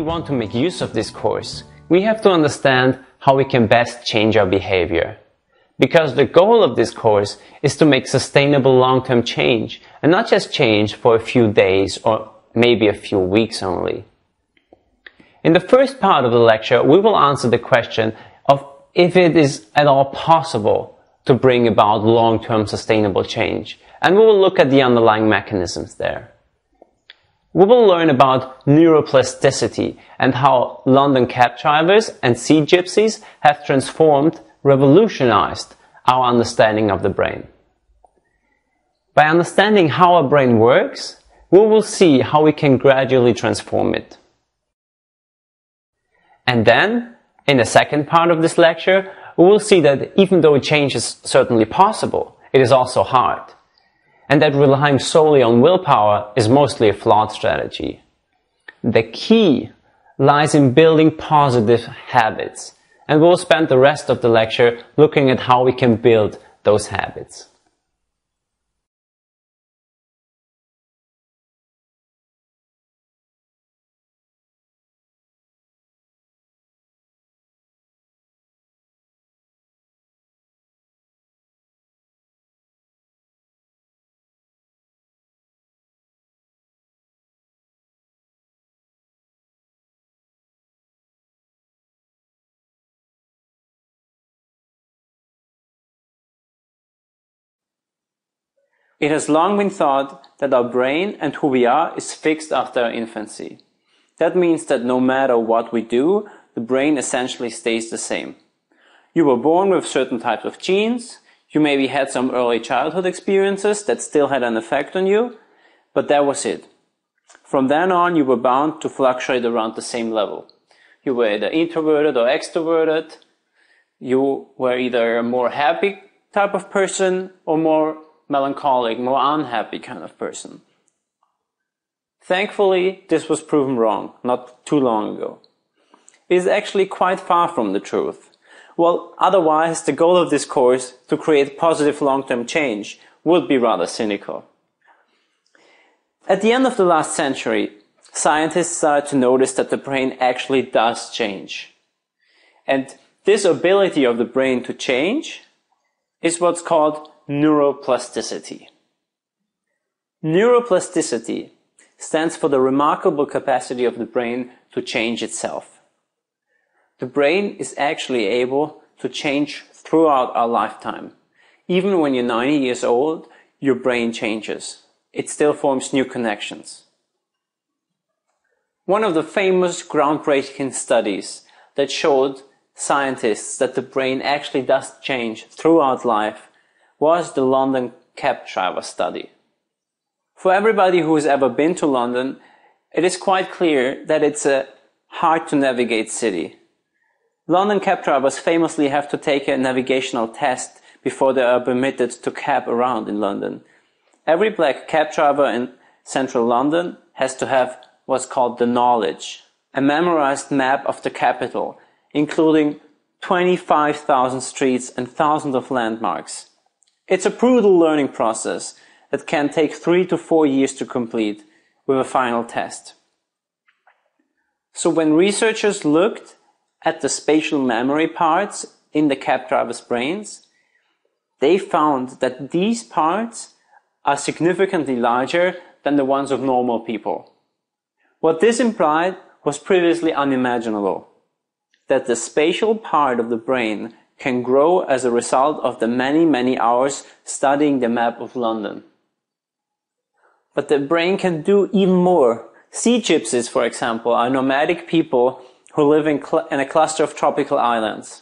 want to make use of this course, we have to understand how we can best change our behavior. Because the goal of this course is to make sustainable long-term change, and not just change for a few days or maybe a few weeks only. In the first part of the lecture, we will answer the question of if it is at all possible to bring about long-term sustainable change, and we will look at the underlying mechanisms there. We will learn about neuroplasticity and how London cab drivers and sea gypsies have transformed, revolutionized our understanding of the brain. By understanding how our brain works, we will see how we can gradually transform it. And then, in the second part of this lecture, we will see that even though change is certainly possible, it is also hard. And that relying solely on willpower is mostly a flawed strategy. The key lies in building positive habits, and we'll spend the rest of the lecture looking at how we can build those habits. It has long been thought that our brain and who we are is fixed after our infancy. That means that no matter what we do, the brain essentially stays the same. You were born with certain types of genes, you maybe had some early childhood experiences that still had an effect on you, but that was it. From then on, you were bound to fluctuate around the same level. You were either introverted or extroverted, you were either a more happy type of person or more melancholic, more unhappy kind of person. Thankfully, this was proven wrong not too long ago. It is actually quite far from the truth. Well, otherwise, the goal of this course, to create positive long-term change, would be rather cynical. At the end of the last century, scientists started to notice that the brain actually does change. And this ability of the brain to change is what's called neuroplasticity. Neuroplasticity stands for the remarkable capacity of the brain to change itself. The brain is actually able to change throughout our lifetime. Even when you're 90 years old, your brain changes. It still forms new connections. One of the famous groundbreaking studies that showed scientists that the brain actually does change throughout life was the London cab driver study. For everybody who has ever been to London, it is quite clear that it's a hard to navigate city. London cab drivers famously have to take a navigational test before they are permitted to cab around in London. Every black cab driver in central London has to have what's called the knowledge, a memorized map of the capital, including 25,000 streets and thousands of landmarks. It's a brutal learning process that can take 3 to 4 years to complete with a final test. So when researchers looked at the spatial memory parts in the cab drivers' brains, they found that these parts are significantly larger than the ones of normal people. What this implied was previously unimaginable, that the spatial part of the brain can grow as a result of the many hours studying the map of London. But the brain can do even more. Sea gypsies, for example, are nomadic people who live in a cluster of tropical islands.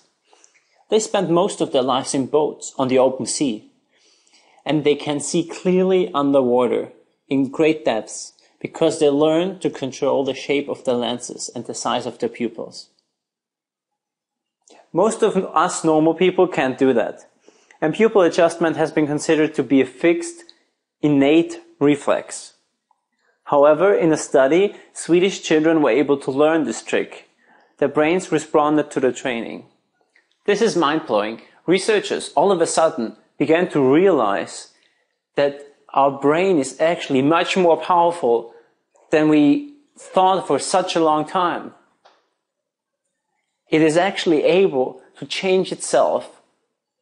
They spend most of their lives in boats on the open sea, and they can see clearly underwater in great depths because they learn to control the shape of their lenses and the size of their pupils. Most of us normal people can't do that. And pupil adjustment has been considered to be a fixed, innate reflex. However, in a study, Swedish children were able to learn this trick. Their brains responded to the training. This is mind-blowing. Researchers all of a sudden began to realize that our brain is actually much more powerful than we thought for such a long time, it is actually able to change itself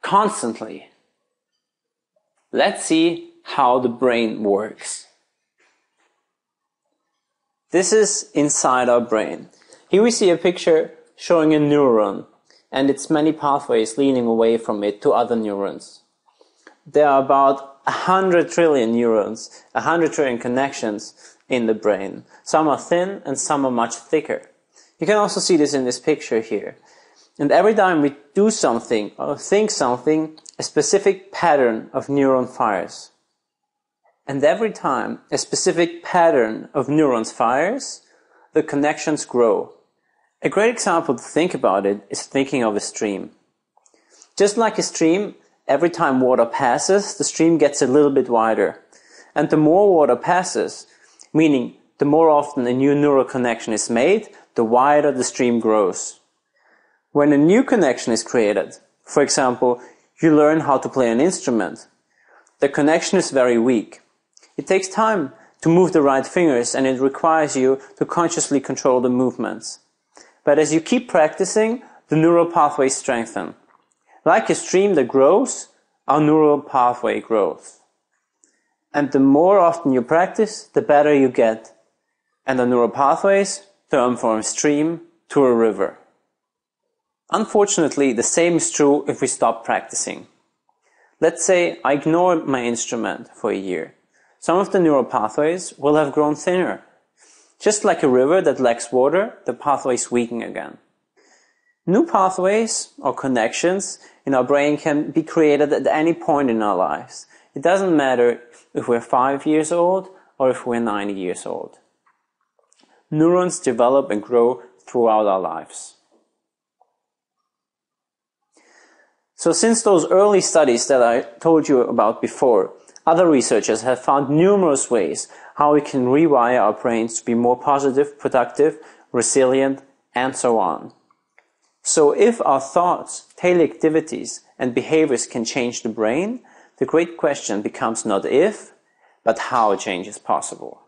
constantly. Let's see how the brain works. This is inside our brain. Here we see a picture showing a neuron and its many pathways leading away from it to other neurons. There are about 100 trillion neurons, 100 trillion connections in the brain. Some are thin and some are much thicker. You can also see this in this picture here. And every time we do something or think something, a specific pattern of neuron fires. And every time a specific pattern of neurons fires, the connections grow. A great example to think about it is thinking of a stream. Just like a stream, every time water passes, the stream gets a little bit wider. And the more water passes, meaning the more often a new neural connection is made, the wider the stream grows. When a new connection is created, for example, you learn how to play an instrument, the connection is very weak. It takes time to move the right fingers and it requires you to consciously control the movements. But as you keep practicing, the neural pathways strengthen. Like a stream that grows, our neural pathway grows. And the more often you practice, the better you get. And the neural pathways turn from a stream to a river. Unfortunately, the same is true if we stop practicing. Let's say I ignore my instrument for a year. Some of the neural pathways will have grown thinner. Just like a river that lacks water, the pathways weaken again. New pathways or connections in our brain can be created at any point in our lives. It doesn't matter if we're 5 years old or if we're 90 years old. Neurons develop and grow throughout our lives. So since those early studies that I told you about before, other researchers have found numerous ways how we can rewire our brains to be more positive, productive, resilient, and so on. So if our thoughts, daily activities, and behaviors can change the brain, the great question becomes not if, but how change is possible.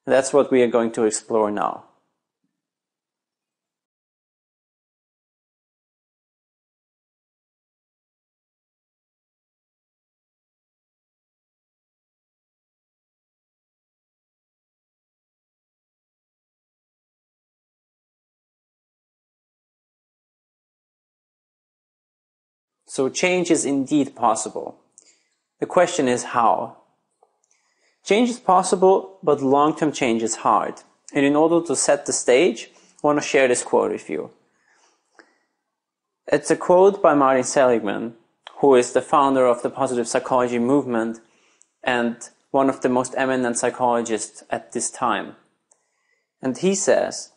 That's what we are going to explore now. So change is indeed possible. The question is how. Change is possible, but long-term change is hard. And in order to set the stage, I want to share this quote with you. It's a quote by Martin Seligman, who is the founder of the positive psychology movement and one of the most eminent psychologists at this time. And he says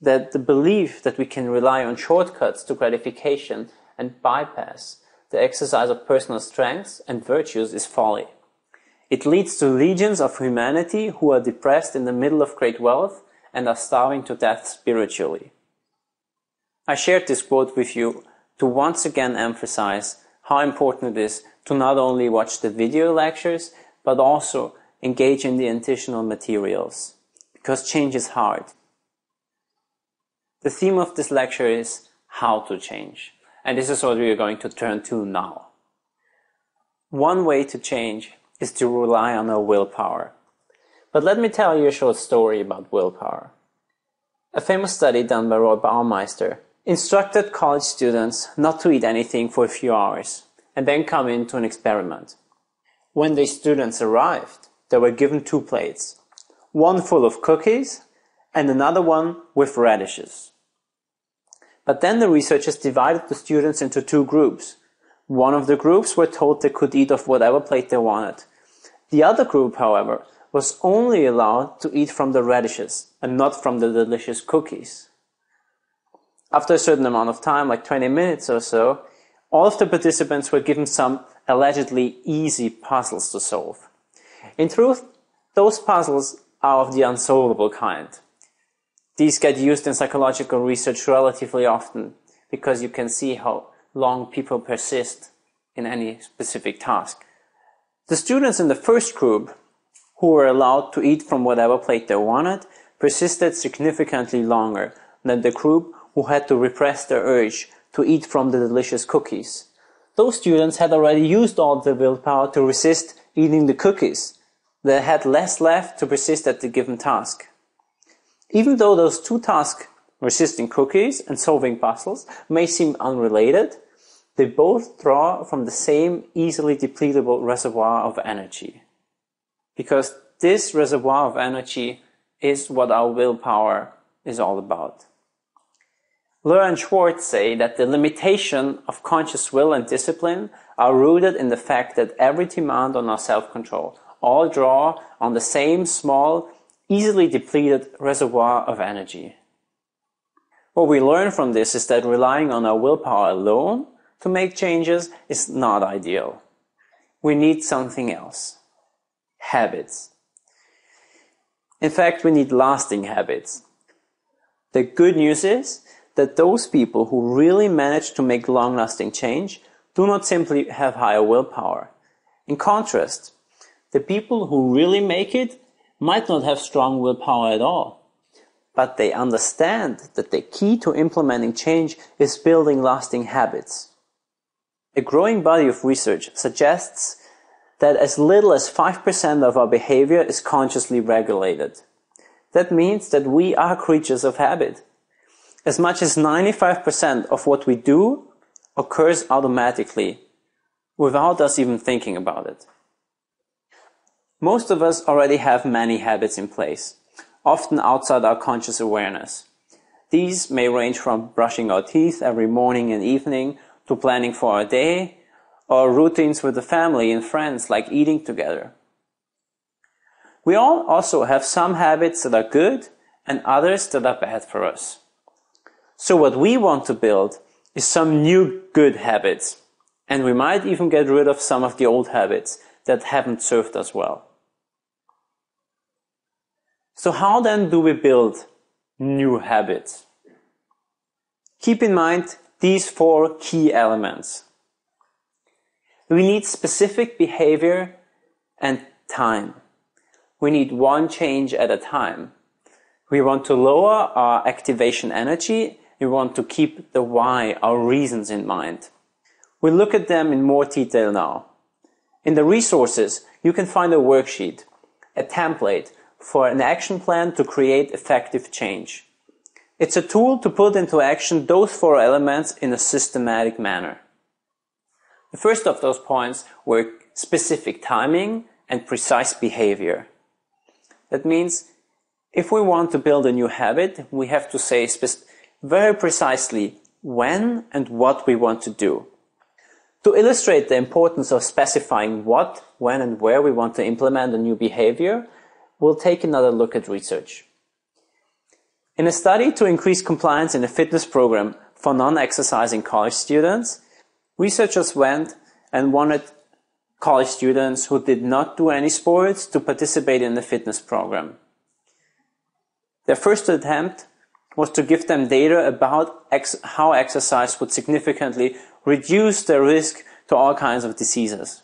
that the belief that we can rely on shortcuts to gratification and bypass the exercise of personal strengths and virtues is folly. It leads to legions of humanity who are depressed in the middle of great wealth and are starving to death spiritually. I shared this quote with you to once again emphasize how important it is to not only watch the video lectures, but also engage in the additional materials, because change is hard. The theme of this lecture is how to change. And this is what we are going to turn to now. One way to change is to rely on our willpower. But let me tell you a short story about willpower. A famous study done by Roy Baumeister instructed college students not to eat anything for a few hours and then come into an experiment. When the students arrived, they were given 2 plates, one full of cookies and another one with radishes. But then the researchers divided the students into 2 groups. One of the groups were told they could eat off whatever plate they wanted. The other group, however, was only allowed to eat from the radishes and not from the delicious cookies. After a certain amount of time, like 20 minutes or so, all of the participants were given some allegedly easy puzzles to solve. In truth, those puzzles are of the unsolvable kind. These get used in psychological research relatively often because you can see how long people persist in any specific task. The students in the first group, who were allowed to eat from whatever plate they wanted, persisted significantly longer than the group who had to repress their urge to eat from the delicious cookies. Those students had already used all the willpower to resist eating the cookies. They had less left to persist at the given task. Even though those two tasks, resisting cookies and solving puzzles, may seem unrelated, they both draw from the same easily depletable reservoir of energy. Because this reservoir of energy is what our willpower is all about. Luhr and Schwartz say that the limitation of conscious will and discipline are rooted in the fact that every demand on our self-control all draw on the same small, easily depleted reservoir of energy. What we learn from this is that relying on our willpower alone to make changes is not ideal. We need something else. Habits. In fact, we need lasting habits. The good news is that those people who really manage to make long-lasting change do not simply have higher willpower. In contrast, the people who really make it might not have strong willpower at all, but they understand that the key to implementing change is building lasting habits. A growing body of research suggests that as little as 5% of our behavior is consciously regulated. That means that we are creatures of habit. As much as 95% of what we do occurs automatically, without us even thinking about it. Most of us already have many habits in place, often outside our conscious awareness. These may range from brushing our teeth every morning and evening to planning for our day, or routines with the family and friends like eating together. We all also have some habits that are good and others that are bad for us. So what we want to build is some new good habits, and we might even get rid of some of the old habits that haven't served us well. So how then do we build new habits? Keep in mind these 4 key elements. We need specific behavior and time. We need one change at a time. We want to lower our activation energy. We want to keep the why, our reasons in mind. We'll look at them in more detail now. In the resources, you can find a worksheet, a template for an action plan to create effective change. It's a tool to put into action those 4 elements in a systematic manner. The first of those points were specific timing and precise behavior. That means if we want to build a new habit, we have to say very precisely when and what we want to do. To illustrate the importance of specifying what, when, and where we want to implement a new behavior, we'll take another look at research. In a study to increase compliance in a fitness program for non-exercising college students, researchers went and wanted college students who did not do any sports to participate in the fitness program. Their first attempt was to give them data about how exercise would significantly reduce their risk to all kinds of diseases.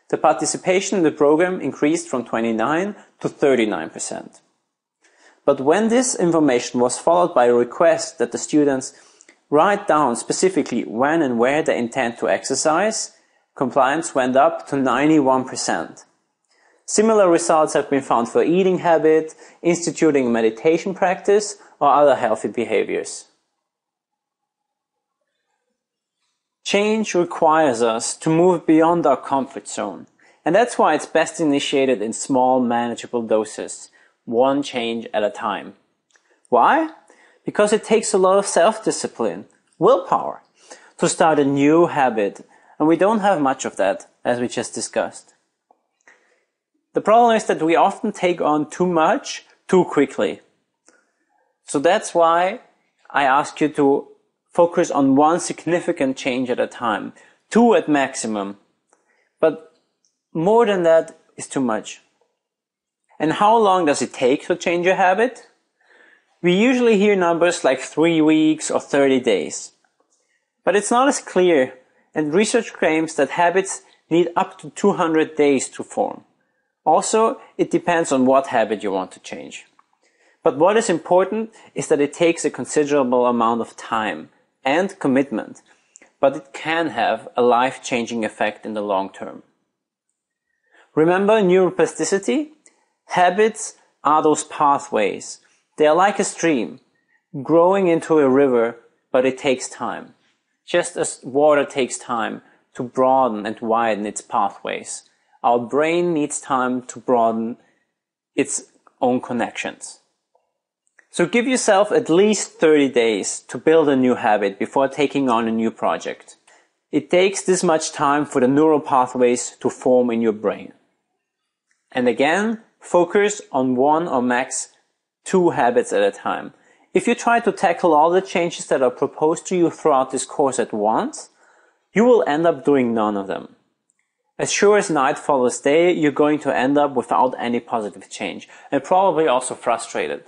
The participation in the program increased from 29 to 39%. But when this information was followed by a request that the students write down specifically when and where they intend to exercise, compliance went up to 91%. Similar results have been found for eating habit, instituting meditation practice, or other healthy behaviors. Change requires us to move beyond our comfort zone, and that's why it's best initiated in small, manageable doses, one change at a time. Why? Because it takes a lot of self-discipline, willpower, to start a new habit, and we don't have much of that, as we just discussed. The problem is that we often take on too much, too quickly. So that's why I ask you to focus on one significant change at a time, 2 at maximum. But more than that is too much. And how long does it take to change a habit? We usually hear numbers like 3 weeks or 30 days. But it's not as clear, and research claims that habits need up to 200 days to form. Also, it depends on what habit you want to change. But what is important is that it takes a considerable amount of time and commitment, but it can have a life-changing effect in the long term. Remember neuroplasticity? Habits are those pathways. They are like a stream, growing into a river, but it takes time. Just as water takes time to broaden and widen its pathways, our brain needs time to broaden its own connections. So give yourself at least 30 days to build a new habit before taking on a new project. It takes this much time for the neural pathways to form in your brain. And again, focus on 1 or max 2 habits at a time. If you try to tackle all the changes that are proposed to you throughout this course at once, you will end up doing none of them. As sure as night follows day, you're going to end up without any positive change, and probably also frustrated.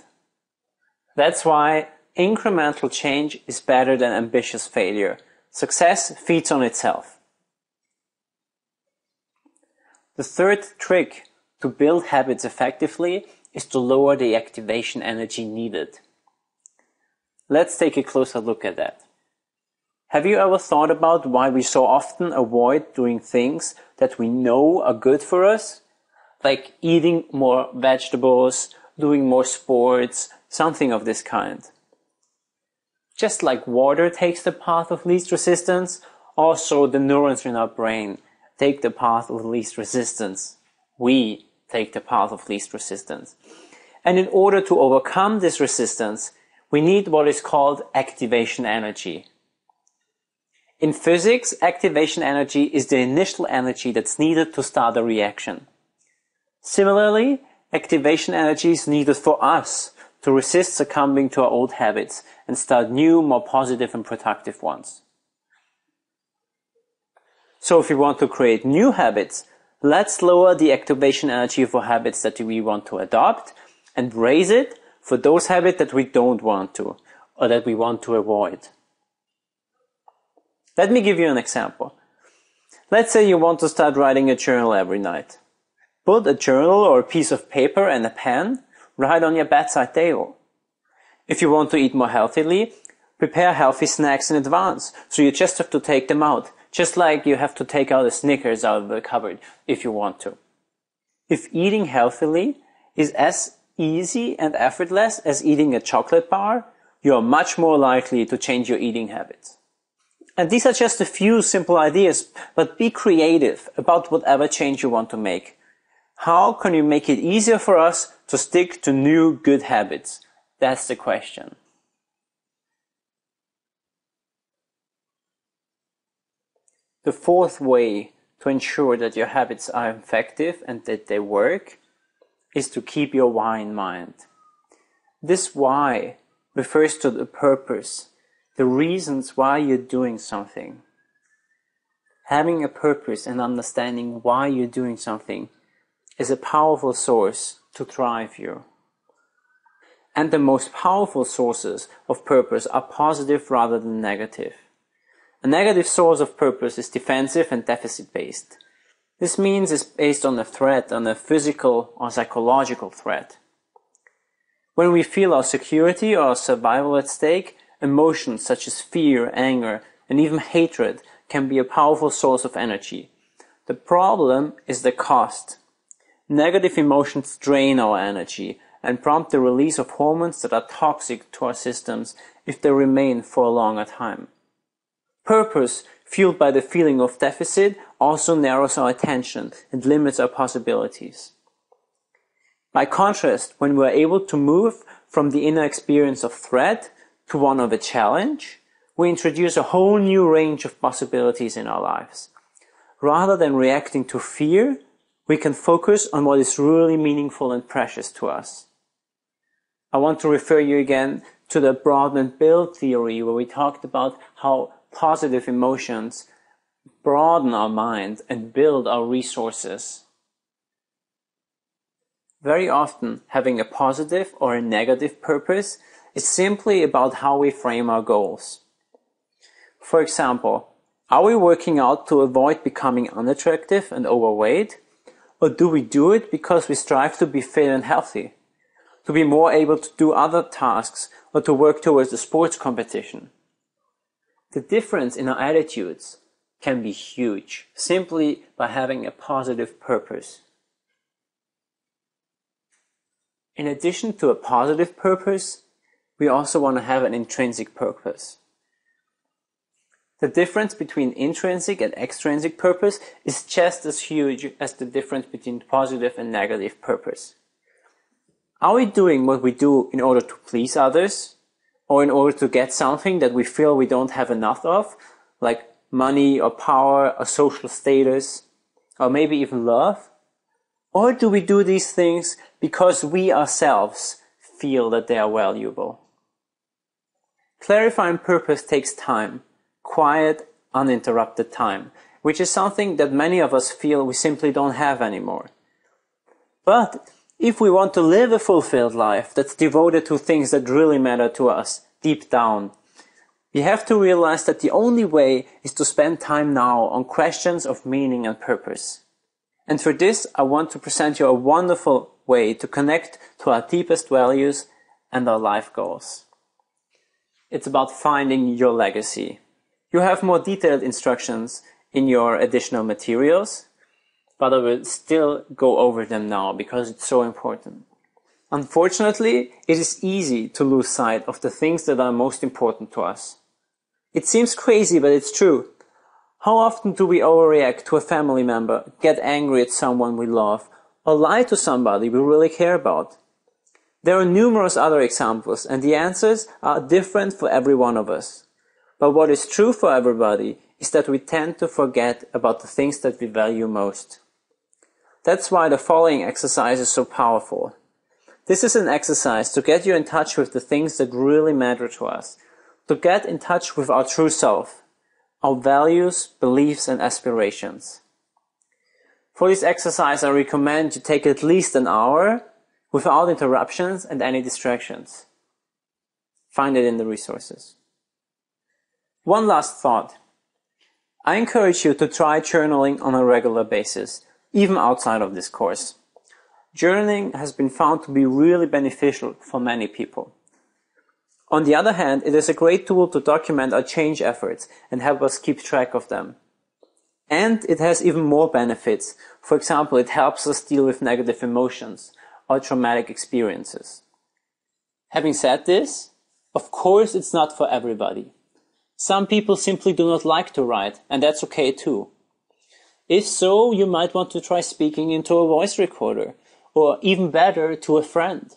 That's why incremental change is better than ambitious failure. Success feeds on itself. The third trick to build habits effectively is to lower the activation energy needed. Let's take a closer look at that. Have you ever thought about why we so often avoid doing things that we know are good for us? Like eating more vegetables, doing more sports, something of this kind. Just like water takes the path of least resistance, also the neurons in our brain take the path of least resistance. We take the path of least resistance. And in order to overcome this resistance, we need what is called activation energy. In physics, activation energy is the initial energy that's needed to start a reaction. Similarly, activation energy is needed for us to resist succumbing to our old habits and start new, more positive and productive ones. So if we want to create new habits, let's lower the activation energy for habits that we want to adopt and raise it for those habits that we don't want to or that we want to avoid. Let me give you an example. Let's say you want to start writing a journal every night. Put a journal or a piece of paper and a pen right on your bedside table. If you want to eat more healthily, prepare healthy snacks in advance, so you just have to take them out, just like you have to take out a Snickers out of the cupboard if you want to. If eating healthily is as easy and effortless as eating a chocolate bar, you are much more likely to change your eating habits. And these are just a few simple ideas, but be creative about whatever change you want to make. How can you make it easier for us to stick to new good habits? That's the question. The fourth way to ensure that your habits are effective and that they work is to keep your why in mind. This why refers to the purpose, the reasons why you're doing something. Having a purpose and understanding why you're doing something is a powerful source to drive you. And the most powerful sources of purpose are positive rather than negative. A negative source of purpose is defensive and deficit-based. This means it's based on a threat, on a physical or psychological threat. When we feel our security or our survival at stake, emotions such as fear, anger, and even hatred can be a powerful source of energy. The problem is the cost. Negative emotions drain our energy and prompt the release of hormones that are toxic to our systems if they remain for a longer time. Purpose, fueled by the feeling of deficit, also narrows our attention and limits our possibilities. By contrast, when we are able to move from the inner experience of threat to one of a challenge, we introduce a whole new range of possibilities in our lives. Rather than reacting to fear, we can focus on what is really meaningful and precious to us. I want to refer you again to the broaden and build theory, where we talked about how positive emotions broaden our mind and build our resources. Very often, having a positive or a negative purpose is simply about how we frame our goals. For example, are we working out to avoid becoming unattractive and overweight? Or do we do it because we strive to be fit and healthy? to be more able to do other tasks, or to work towards a sports competition. The difference in our attitudes can be huge, simply by having a positive purpose. In addition to a positive purpose, we also want to have an intrinsic purpose. The difference between intrinsic and extrinsic purpose is just as huge as the difference between positive and negative purpose. Are we doing what we do in order to please others, or in order to get something that we feel we don't have enough of, like money or power or social status, or maybe even love? Or do we do these things because we ourselves feel that they are valuable? Clarifying purpose takes time, quiet, uninterrupted time, which is something that many of us feel we simply don't have anymore. But if we want to live a fulfilled life that's devoted to things that really matter to us deep down, we have to realize that the only way is to spend time now on questions of meaning and purpose. And for this, I want to present you a wonderful way to connect to our deepest values and our life goals. It's about finding your legacy. You have more detailed instructions in your additional materials, but I will still go over them now because it's so important. Unfortunately, it is easy to lose sight of the things that are most important to us. It seems crazy, but it's true. How often do we overreact to a family member, get angry at someone we love, or lie to somebody we really care about? There are numerous other examples, and the answers are different for every one of us. But what is true for everybody is that we tend to forget about the things that we value most. That's why the following exercise is so powerful. This is an exercise to get you in touch with the things that really matter to us, to get in touch with our true self, our values, beliefs, and aspirations. For this exercise, I recommend you take at least an hour without interruptions and any distractions. Find it in the resources. One last thought. I encourage you to try journaling on a regular basis, even outside of this course. Journaling has been found to be really beneficial for many people. On the other hand, it is a great tool to document our change efforts and help us keep track of them. And it has even more benefits. For example, it helps us deal with negative emotions or traumatic experiences. Having said this, of course it's not for everybody. Some people simply do not like to write, and that's okay too. If so, you might want to try speaking into a voice recorder, or even better, to a friend.